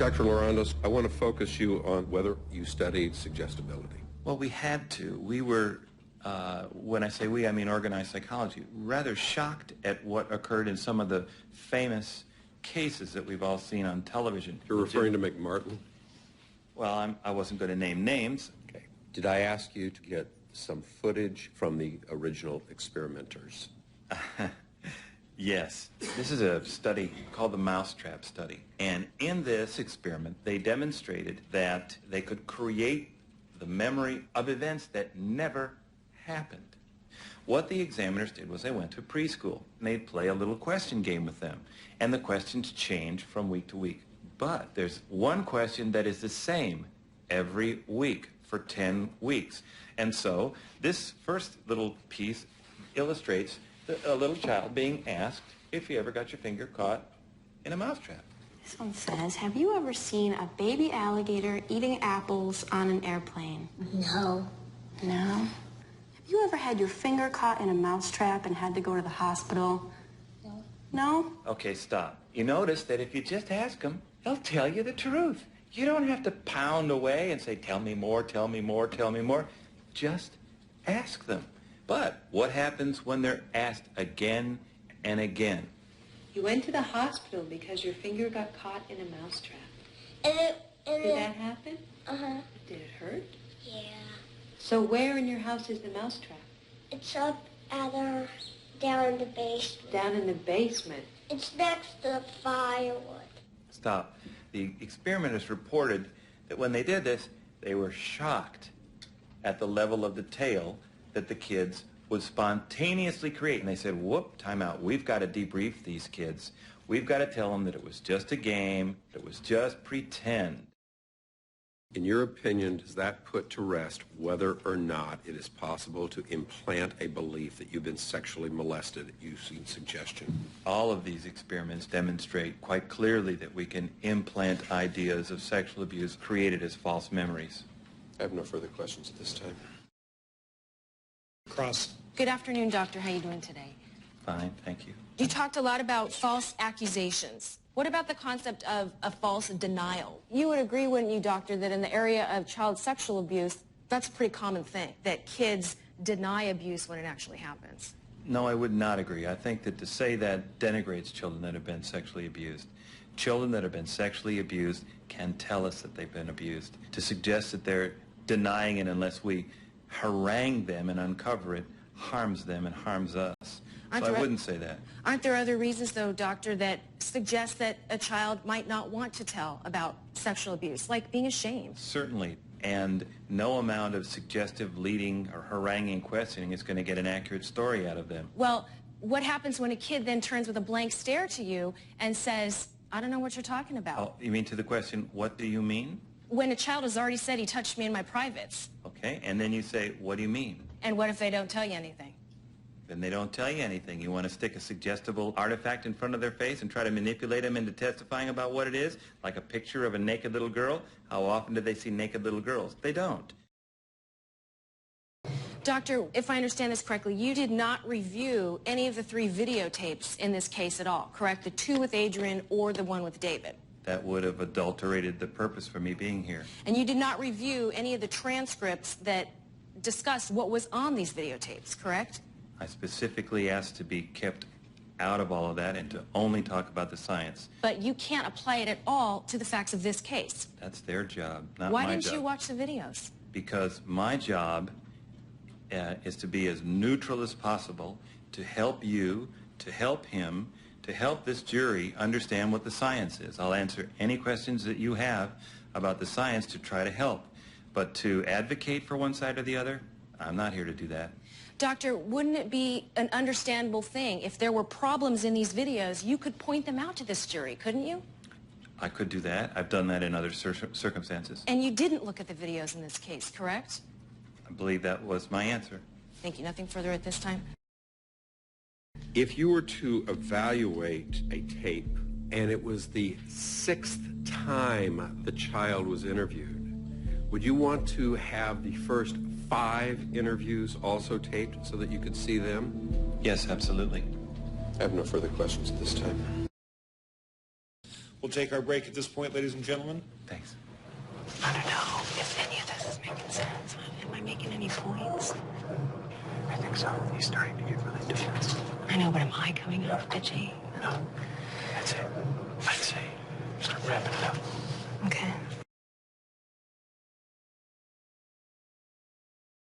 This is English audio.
Dr. Lorandos, I want to focus you on whether you studied suggestibility. Well, we had to. We were, when I say we, I mean organized psychology, rather shocked at what occurred in some of the famous cases that we've all seen on television. You're referring to McMartin? Well, I wasn't going to name names. Okay. Did I ask you to get some footage from the original experimenters? Yes. This is a study called the mousetrap study. And in this experiment, they demonstrated that they could create the memory of events that never happened. What the examiners did was they went to preschool, and they'd play a little question game with them. And the questions change from week to week. But there's one question that is the same every week for 10 weeks. And so this first little piece illustrates a little child being asked if you ever got your finger caught in a mousetrap. This one says, have you ever seen a baby alligator eating apples on an airplane? No. No? Have you ever had your finger caught in a mousetrap and had to go to the hospital? No. No? Okay, stop. You notice that if you just ask them, they'll tell you the truth. You don't have to pound away and say, tell me more, tell me more, tell me more. Just ask them. But what happens when they're asked again and again? You went to the hospital because your finger got caught in a mousetrap. Did that happen? Uh-huh. Did it hurt? Yeah. So where in your house is the mousetrap? It's up down in the basement. Down in the basement. It's next to the firewood. Stop. The experimenters reported that when they did this, they were shocked at the level of detail that the kids would spontaneously create. And they said, whoop, time out. We've got to debrief these kids. We've got to tell them that it was just a game, that it was just pretend. In your opinion, does that put to rest whether or not it is possible to implant a belief that you've been sexually molested using suggestion? All of these experiments demonstrate quite clearly that we can implant ideas of sexual abuse created as false memories. I have no further questions at this time. Cross. Good afternoon, doctor. How are you doing today? Fine, thank you. You talked a lot about false accusations. What about the concept of a false denial? You would agree, wouldn't you, doctor, that in the area of child sexual abuse, that's a pretty common thing, that kids deny abuse when it actually happens? No, I would not agree. I think that to say that denigrates children that have been sexually abused. Children that have been sexually abused can tell us that they've been abused. To suggest that they're denying it unless we harangue them and uncover it harms them and harms us. So I wouldn't say that. Aren't there other reasons, though, doctor, that suggest that a child might not want to tell about sexual abuse, like being ashamed? Certainly. And no amount of suggestive leading or haranguing questioning is going to get an accurate story out of them. Well, what happens when a kid then turns with a blank stare to you and says, I don't know what you're talking about? Oh, you mean to the question, what do you mean? When a child has already said he touched me in my privates. Okay, and then you say, what do you mean? And what if they don't tell you anything? Then they don't tell you anything. You want to stick a suggestible artifact in front of their face and try to manipulate them into testifying about what it is, like a picture of a naked little girl? How often do they see naked little girls? They don't. Doctor, if I understand this correctly, you did not review any of the 3 videotapes in this case at all, correct? The 2 with Adrian or the 1 with David? That would have adulterated the purpose for me being here. And you did not review any of the transcripts that discussed what was on these videotapes, correct? I specifically asked to be kept out of all of that and to only talk about the science. But you can't apply it at all to the facts of this case. That's their job, not my job. Why didn't you watch the videos? Because my job is to be as neutral as possible, to help you, to help him, to help this jury understand what the science is. I'll answer any questions that you have about the science to try to help. But to advocate for one side or the other, I'm not here to do that. Doctor, wouldn't it be an understandable thing if there were problems in these videos, you could point them out to this jury, couldn't you? I could do that. I've done that in other circumstances. And you didn't look at the videos in this case, correct? I believe that was my answer. Thank you. Nothing further at this time? If you were to evaluate a tape and it was the 6th time the child was interviewed, would you want to have the first 5 interviews also taped so that you could see them? Yes, absolutely. I have no further questions at this time. We'll take our break at this point, ladies and gentlemen. Thanks. I don't know if any of this is making sense. Am I making any points? I think so. He's starting to get really defensive. I know, but am I coming off bitchy? No.